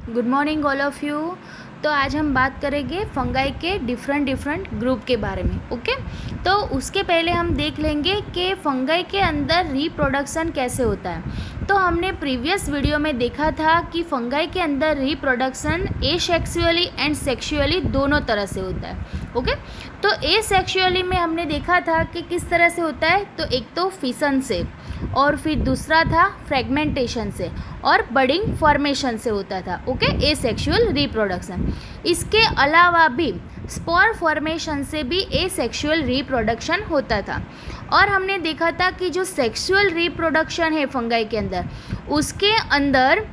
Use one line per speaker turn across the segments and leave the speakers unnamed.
Good morning all of you. तो आज हम बात करेंगे फंगाई के डिफरेंट ग्रुप के बारे में। ओके, तो उसके पहले हम देख लेंगे कि फंगाई के अंदर रिप्रोडक्शन कैसे होता है। तो हमने प्रीवियस वीडियो में देखा था कि फंगाई के अंदर रिप्रोडक्शन एसेक्सुअली एंड सेक्सुअली दोनों तरह से होता है। ओके, तो एसेक्सुअली में हमने देखा था कि किस तरह से होता है। तो एक तो फिशन से, और फिर दूसरा था फ्रेगमेंटेशन से, और बडिंग फॉर्मेशन से होता था। Okay, asexual reproduction. इसके अलावा भी स्पोर फॉर्मेशन से भी एसेक्सुअल रिप्रोडक्शन होता था। और हमने देखा था कि जो सेक्सुअल रिप्रोडक्शन है फंगाई के अंदर, उसके अंदर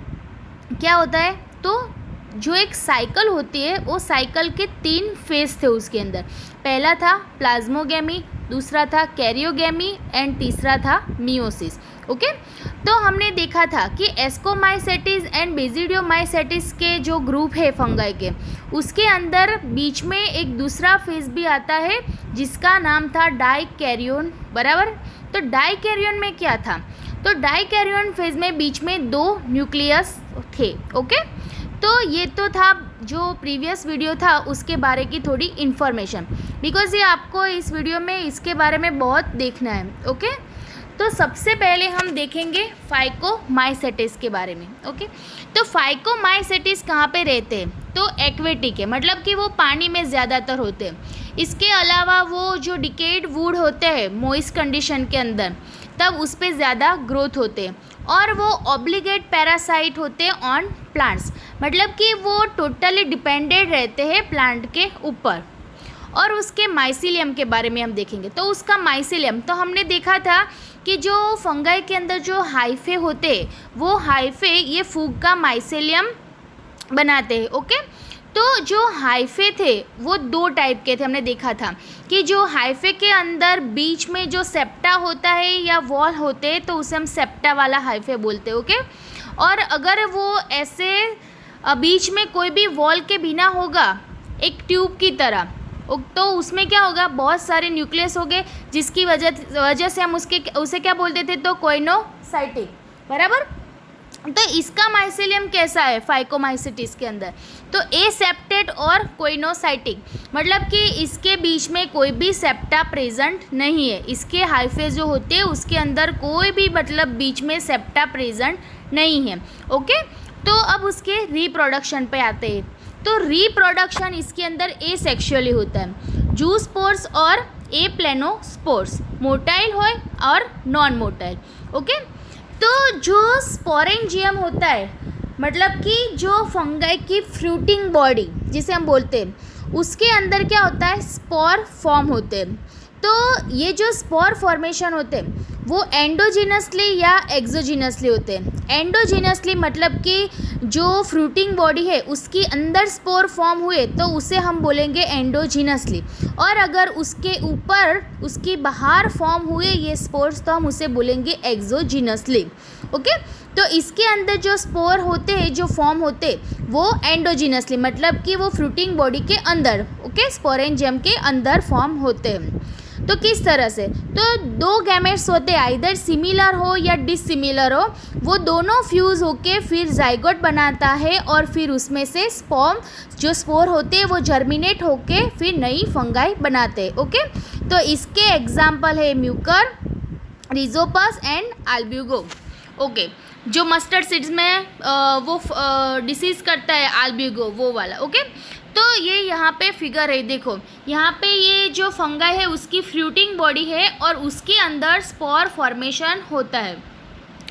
क्या होता है, तो जो एक साइकिल होती है वो साइकिल के 3 फेज थे उसके अंदर। पहला था प्लाज्मोगेमी, दूसरा था कैरियोगेमी एंड तीसरा था मियोसिस। ओके, तो हमने देखा था कि एस्कोमाइसेटिस एंड बेसिडियोमाइसेटिस के जो ग्रुप है फंगाई के, उसके अंदर बीच में एक दूसरा फेज भी आता है जिसका नाम था डाइकैरियोन। बराबर। तो डाइकैरियोन में क्या था, तो डाइकैरियोन फेज में बीच में 2 न्यूक्लियस थे। ओके, तो ये तो था जो प्रीवियस वीडियो था उसके बारे की थोड़ी इन्फॉर्मेशन, बिकॉज ये आपको इस वीडियो में इसके बारे में बहुत देखना है। ओके, तो सबसे पहले हम देखेंगे फाइकोमाइसेटिस के बारे में। ओके, तो फाइकोमाइसेटिस कहाँ पे रहते हैं, तो एक्वेटिक है, मतलब कि वो पानी में ज़्यादातर होते हैं। इसके अलावा वो जो डिकेड वुड होते हैं मॉइस्ट कंडीशन के अंदर, तब उस पर ज़्यादा ग्रोथ होते हैं। और वो ऑब्लिगेट पैरासाइट होते हैं ऑन प्लांट्स, मतलब कि वो टोटली डिपेंडेंट रहते हैं प्लांट के ऊपर। और उसके माइसिलियम के बारे में हम देखेंगे। तो उसका माइसिलियम, तो हमने देखा था कि जो फंगाई के अंदर जो हाइफे होते, वो हाइफे ये फूग का माइसिलियम बनाते हैं। ओके, तो जो हाइफे थे वो 2 टाइप के थे। हमने देखा था कि जो हाइफे के अंदर बीच में जो सेप्टा होता है या वॉल होते हैं, तो उसे हम सेप्टा वाला हाइफे बोलते हैं। ओके, और अगर वो ऐसे बीच में कोई भी वॉल के बिना होगा, एक ट्यूब की तरह, तो उसमें क्या होगा, बहुत सारे न्यूक्लियस हो गए, जिसकी वजह से हम उसे क्या बोलते थे, तो कोइनोसाइटिक। बराबर। तो इसका माइसिलियम कैसा है फाइकोमाइसेटिस के अंदर, तो एसेप्टेड और कोइनोसाइटिक, मतलब कि इसके बीच में कोई भी सेप्टा प्रेजेंट नहीं है। इसके हाइफे जो होते हैं उसके अंदर कोई भी मतलब बीच में सेप्टा प्रेजेंट नहीं है। ओके, तो अब उसके रिप्रोडक्शन पे आते हैं। तो रिप्रोडक्शन इसके अंदर एसेक्सुअली होता है। जूस्पोर्स और एप्लेनोस्पोर्स, मोटाइल हो और नॉन मोटाइल। ओके, तो जो स्पोरेंजियम होता है, मतलब कि जो फंगाई की फ्रूटिंग बॉडी जिसे हम बोलते हैं, उसके अंदर क्या होता है, स्पोर फॉर्म होते हैं। तो ये जो स्पोर फॉर्मेशन होते हैं वो एंडोजिनसली या एक्सोजिनसली होते हैं। एंडोजिनसली मतलब कि जो फ्रूटिंग बॉडी है उसके अंदर स्पोर फॉर्म हुए तो उसे हम बोलेंगे एंडोजिनसली, और अगर उसके ऊपर उसकी बाहर फॉर्म हुए ये स्पोर्स तो हम उसे बोलेंगे एक्सोजिनसली। ओके, तो इसके अंदर जो स्पोर होते हैं, जो फॉर्म होते, वो एंडोजिनसली, मतलब कि वो फ्रूटिंग बॉडी के अंदर, ओके, स्पोरेंजियम के अंदर फॉर्म होते हैं। तो किस तरह से, तो 2 गैमेट्स होते हैं, आइदर सिमिलर हो या डिसिमिलर हो, वो दोनों फ्यूज़ होके फिर जाइगोट बनाता है, और फिर उसमें से स्पर्म जो स्पोर होते हैं वो जर्मिनेट होके फिर नई फंगाई बनाते हैं। ओके, तो इसके एग्जाम्पल है Mucor, Rhizopus and Albugo. Okay, जो मस्टर्ड सीड्स में वो डिसीज़ करता है अल्ब्यूगो, वो वाला। ओके, तो ये यहाँ पे फिगर है, देखो यहाँ पे ये जो फंगाई है उसकी फ्रूटिंग बॉडी है और उसके अंदर स्पोर फॉर्मेशन होता है,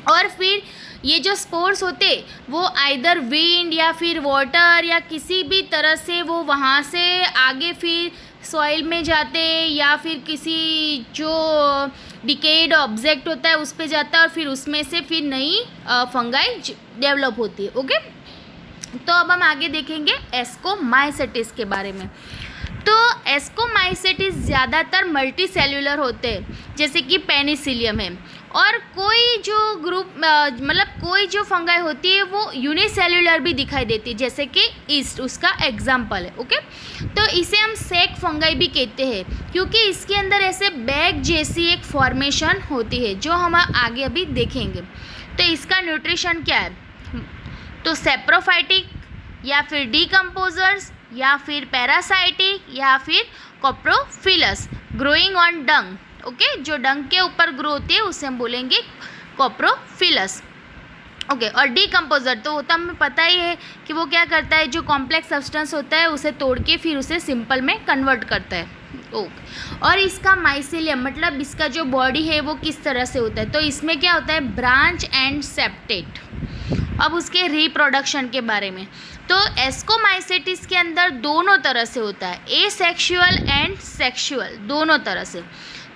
और फिर ये जो स्पोर्स होते वो आइदर विंड या फिर वाटर या किसी भी तरह से वो वहाँ से आगे फिर सॉइल में जाते, या फिर किसी जो डिकेड ऑब्जेक्ट होता है उस पे जाता है, और फिर उसमें से फिर नई फंगाई डेवलप होती है। ओके, तो अब हम आगे देखेंगे एस्कोमाइसेटिस के बारे में। तो एस्कोमाइसेटिस ज़्यादातर मल्टी सेल्यूलर होते हैं, जैसे कि पेनिसिलियम है, और कोई जो ग्रुप मतलब कोई जो फंगाई होती है वो यूनिसेल्यूलर भी दिखाई देती है, जैसे कि ईस्ट उसका एग्जाम्पल है। ओके, तो इसे हम सेक फंगाई भी कहते हैं, क्योंकि इसके अंदर ऐसे बैग जैसी एक फॉर्मेशन होती है, जो हम आगे अभी देखेंगे। तो इसका न्यूट्रिशन क्या है, तो सेप्रोफाइटिक या फिर डीकम्पोजर्स, या फिर पैरासाइटिक, या फिर coprophilous, growing on dung. Okay, जो डंग के ऊपर ग्रो होती है उसे हम बोलेंगे कॉप्रोफिलस। ओके, और डीकम्पोजर तो वो तो हमें पता ही है कि वो क्या करता है, जो कॉम्प्लेक्स सब्सटेंस होता है उसे तोड़ के फिर उसे सिंपल में कन्वर्ट करता है। ओके, और इसका माइसेलियम मतलब इसका जो बॉडी है वो किस तरह से होता है, तो इसमें क्या होता है, ब्रांच एंड सेप्टेट। अब उसके रिप्रोडक्शन के बारे में, तो एस्कोमाइसेटिस के अंदर दोनों तरह से होता है, एसेक्सुअल एंड सेक्सुअल, दोनों तरह से।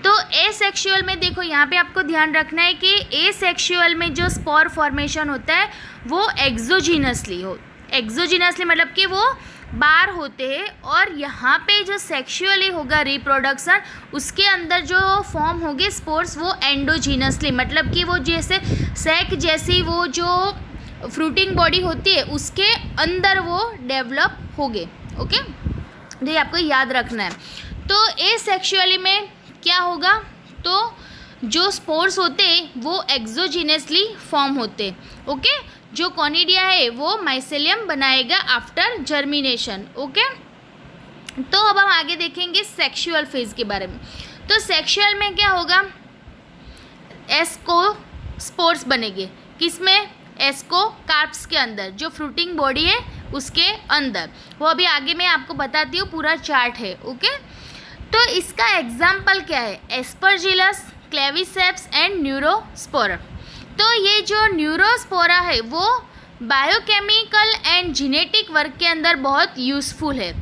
तो एसेक्सुअल में देखो यहाँ पे आपको ध्यान रखना है कि एसेक्सुअल में जो स्पोर फॉर्मेशन होता है वो एक्सोजीनसली मतलब कि वो बाहर होते हैं, और यहाँ पे जो सेक्सुअली होगा रिप्रोडक्शन उसके अंदर जो फॉर्म होंगे स्पोर्स वो एंडोजीनसली, मतलब कि वो जैसे सैक जैसी वो जो फ्रूटिंग बॉडी होती है उसके अंदर वो डेवलप होंगे। ओके, तो ये आपको याद रखना है। तो एसेक्सुअली में क्या होगा, तो जो स्पोर्स होते हैं वो एक्सोजीनसली फॉर्म होते हैं। ओके, जो कॉनिडिया है वो माइसेलियम बनाएगा आफ्टर जर्मिनेशन। ओके, तो अब हम आगे देखेंगे सेक्सुअल फेज के बारे में। तो सेक्सुअल में क्या होगा, एस्कोस्पोर्स बनेंगे, किसमें, एस्कोकार्प्स के अंदर, जो फ्रूटिंग बॉडी है उसके अंदर। वो अभी आगे मैं आपको बताती हूँ, पूरा चार्ट है। ओके, तो इसका एग्जाम्पल क्या है, एस्परजिलस, क्लेविसेप्स एंड न्यूरोस्पोरा। तो ये जो न्यूरोस्पोरा है वो बायोकेमिकल एंड जेनेटिक वर्क के अंदर बहुत यूज़फुल है।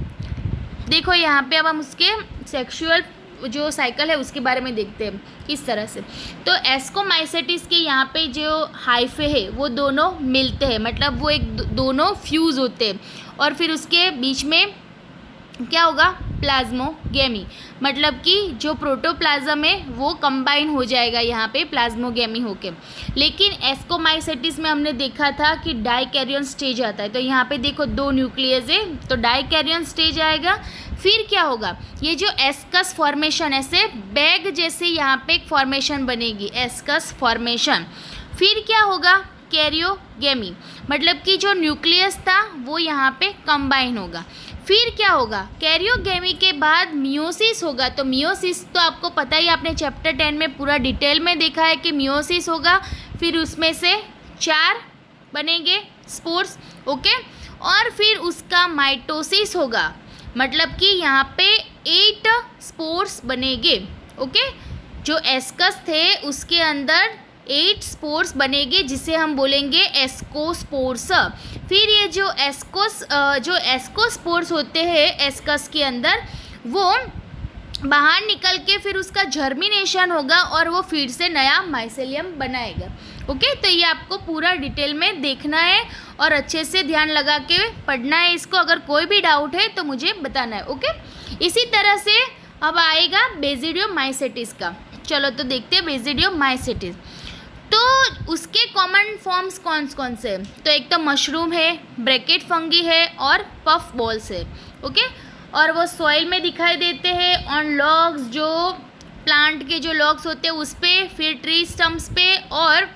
देखो यहाँ पे अब हम उसके सेक्सुअल जो साइकिल है उसके बारे में देखते हैं किस तरह से। तो एस्कोमाइसेटिस के यहाँ पे जो हाइफे है वो दोनों मिलते हैं, मतलब वो एक दोनों फ्यूज़ होते हैं, और फिर उसके बीच में क्या होगा, प्लाज्मोगेमी, मतलब कि जो प्रोटोप्लाज्म है वो कंबाइन हो जाएगा यहाँ पे प्लाज्मोगेमी होके। लेकिन एस्कोमाइसेटिस में हमने देखा था कि डाइकैरियन स्टेज आता है, तो यहाँ पे देखो दो न्यूक्लियस है तो डाइकैरियन स्टेज आएगा। फिर क्या होगा, ये जो एस्कस फॉर्मेशन, ऐसे बैग जैसे यहाँ पे एक फॉर्मेशन बनेगी, एस्कस फॉर्मेशन। फिर क्या होगा, कैरियोगेमी, मतलब कि जो न्यूक्लियस था वो यहाँ पे कंबाइन होगा। फिर क्या होगा, कैरियोगेमी के बाद मियोसिस होगा। तो मियोसिस तो आपको पता ही, आपने चैप्टर 10 में पूरा डिटेल में देखा है कि मियोसिस होगा, फिर उसमें से 4 बनेंगे स्पोर्स। ओके, और फिर उसका माइटोसिस होगा, मतलब कि यहाँ पे 8 स्पोर्स बनेंगे। ओके, जो एस्कस थे उसके अंदर 8 स्पोर्स बनेंगे जिसे हम बोलेंगे एस्कोस्पोर्स। फिर ये जो एस्कोस्पोर्स होते हैं एस्कस के अंदर, वो बाहर निकल के फिर उसका जर्मिनेशन होगा और वो फिर से नया माइसेलियम बनाएगा। ओके, तो ये आपको पूरा डिटेल में देखना है और अच्छे से ध्यान लगा के पढ़ना है इसको। अगर कोई भी डाउट है तो मुझे बताना है। ओके, इसी तरह से अब आएगा बेसिडियोमाइसेटिस का। चलो तो देखते हैं बेसिडियोमाइसेटिस। तो उसके कॉमन फॉर्म्स कौन कौन से, तो एक तो मशरूम है, ब्रैकेट फंगी है और पफ बॉल्स है। ओके, और वो सॉइल में दिखाई देते हैं, ऑन लॉग्स, जो प्लांट के जो लॉग्स होते हैं उस पे, फिर ट्री स्टम्प्स पे, और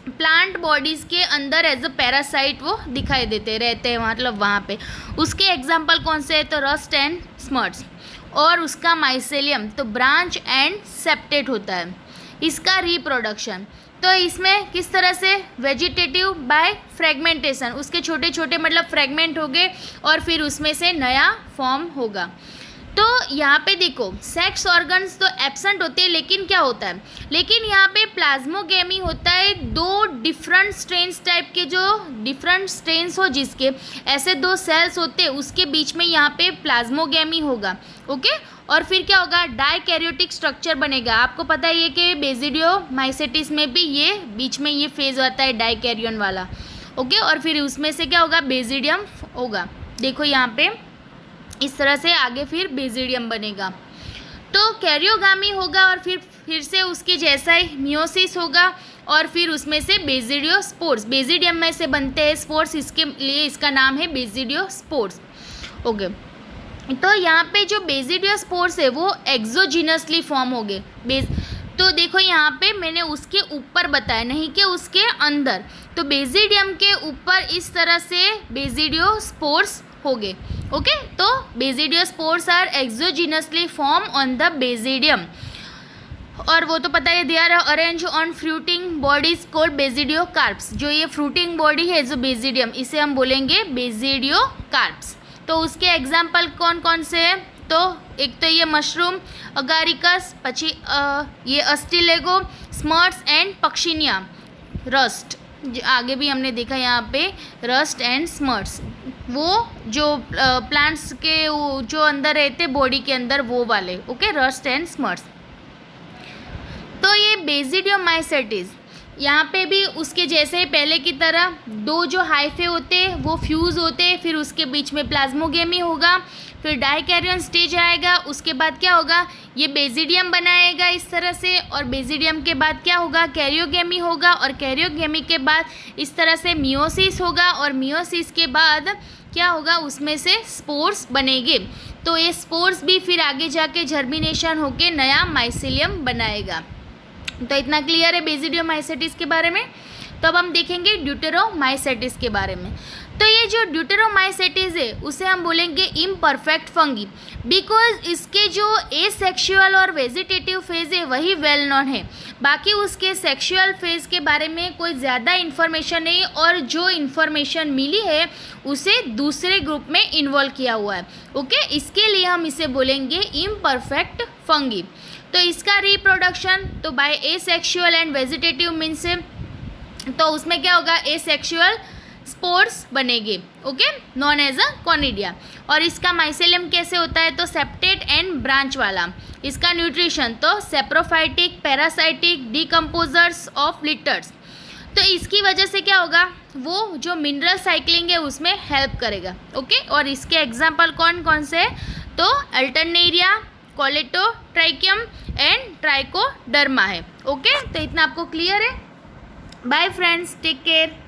प्लांट बॉडीज़ के अंदर एज अ पैरासाइट वो दिखाई देते रहते हैं, मतलब वहाँ पे। उसके एग्जाम्पल कौन से है, तो रस्ट एंड स्मर्ट्स। और उसका माइसेलियम तो ब्रांच एंड सेप्टेट होता है। इसका रिप्रोडक्शन तो इसमें किस तरह से, वेजिटेटिव बाय फ्रेगमेंटेशन, उसके छोटे छोटे मतलब फ्रेगमेंट हो गए और फिर उसमें से नया फॉर्म होगा। तो यहाँ पे देखो सेक्स ऑर्गन्स तो एब्सेंट होते हैं, लेकिन क्या होता है, लेकिन यहाँ पे प्लाज्मोगेमी होता है। 2 डिफरेंट स्ट्रेन्स टाइप के, जो डिफरेंट स्ट्रेन्स हो जिसके ऐसे 2 सेल्स होते हैं उसके बीच में यहाँ पे प्लाज्मोगेमी होगा। ओके, और फिर क्या होगा, डाइकैरियोटिक स्ट्रक्चर बनेगा। आपको पता ही है कि बेसिडियोमाइसेटिस में भी ये बीच में ये फेज आता है डाइकैरियन वाला। ओके, और फिर उसमें से क्या होगा, बेसिडियम होगा। देखो यहाँ पे इस तरह से आगे फिर बेसिडियम बनेगा। तो कैरियोगामी होगा और फिर से उसके जैसा ही मियोसिस होगा और फिर उसमें से बेसिडियोस्पोर्स, बेसिडियम में से बनते हैं स्पोर्स, इसके लिए इसका नाम है बेसिडियोस्पोर्स। ओके, तो यहाँ पे जो बेसिडियोस्पोर्स है वो एक्सोजीनसली फॉर्म हो गए। तो तो देखो यहाँ पे मैंने उसके ऊपर बताया, नहीं कि उसके अंदर। तो बेसिडियम के ऊपर इस तरह से बेसिडियो स्पोर्स हो गए। ओके, तो basidiospores are exogenously form on the basidium, और वो तो पता है, they are arrange on fruiting bodies called basidiocarps. जो ये फ्रूटिंग बॉडी है जो बेसिडियम, इसे हम बोलेंगे बेसिडियो कार्प्स। तो उसके एग्जाम्पल कौन कौन से हैं? तो एक तो ये मशरूम, अगारिकस, पची ये अस्टिलेगो, स्मर्ट्स एंड पक्षिनिया, रस्ट। आगे भी हमने देखा यहाँ पे रस्ट एंड स्मर्ट्स, वो जो प्लांट्स के जो अंदर रहते बॉडी के अंदर, वो वाले। Okay, rust and smuts. तो ये बेसिडियोमाइसेटिस, यहाँ पे भी उसके जैसे ही पहले की तरह दो जो हाइफे होते हैं वो फ्यूज़ होते हैं, फिर उसके बीच में प्लाज्मोगेमी होगा, फिर डाइकैरियन स्टेज आएगा, उसके बाद क्या होगा, ये बेसिडियम बनाएगा इस तरह से, और बेसिडियम के बाद क्या होगा, कैरियोगेमी होगा, और कैरियोगेमी के बाद इस तरह से मियोसिस होगा, और मियोसिस के बाद क्या होगा, उसमें से स्पोर्स बनेंगे। तो ये स्पोर्स भी फिर आगे जाके जर्मिनेशन होके नया माइसेलियम बनाएगा। तो इतना क्लियर है बेसिडियोमाइसेटिस के बारे में। तो अब हम देखेंगे ड्यूटेरोमाइसेटिस के बारे में। तो ये जो ड्यूटेरोमाइसेटिस है उसे हम बोलेंगे इम्परफेक्ट फंगी, बिकॉज इसके जो एसेक्सुअल और वेजिटेटिव फेज है वही वेल नोन है, बाकी उसके सेक्सुअल फेज के बारे में कोई ज़्यादा इन्फॉर्मेशन नहीं, और जो इन्फॉर्मेशन मिली है उसे दूसरे ग्रुप में इन्वॉल्व किया हुआ है। ओके, इसके लिए हम इसे बोलेंगे इम्परफेक्ट फंगी। तो इसका रिप्रोडक्शन तो by asexual and vegetative means से, तो उसमें क्या होगा, एसेक्सुअल स्पोर्स बनेंगे। Okay, known as a conidia. और इसका माइसेलियम कैसे होता है, तो सेप्टेट एंड ब्रांच वाला। इसका न्यूट्रिशन तो saprophytic, parasitic, decomposers of litres. तो इसकी वजह से क्या होगा, वो जो मिनरल साइक्लिंग है उसमें हेल्प करेगा। ओके, और इसके एग्जाम्पल कौन कौन से, तो अल्टरनेरिया, कोलेटोट्राइकियम एंड ट्राइकोडर्मा है। ओके, तो इतना आपको क्लियर है। Bye friends, take care.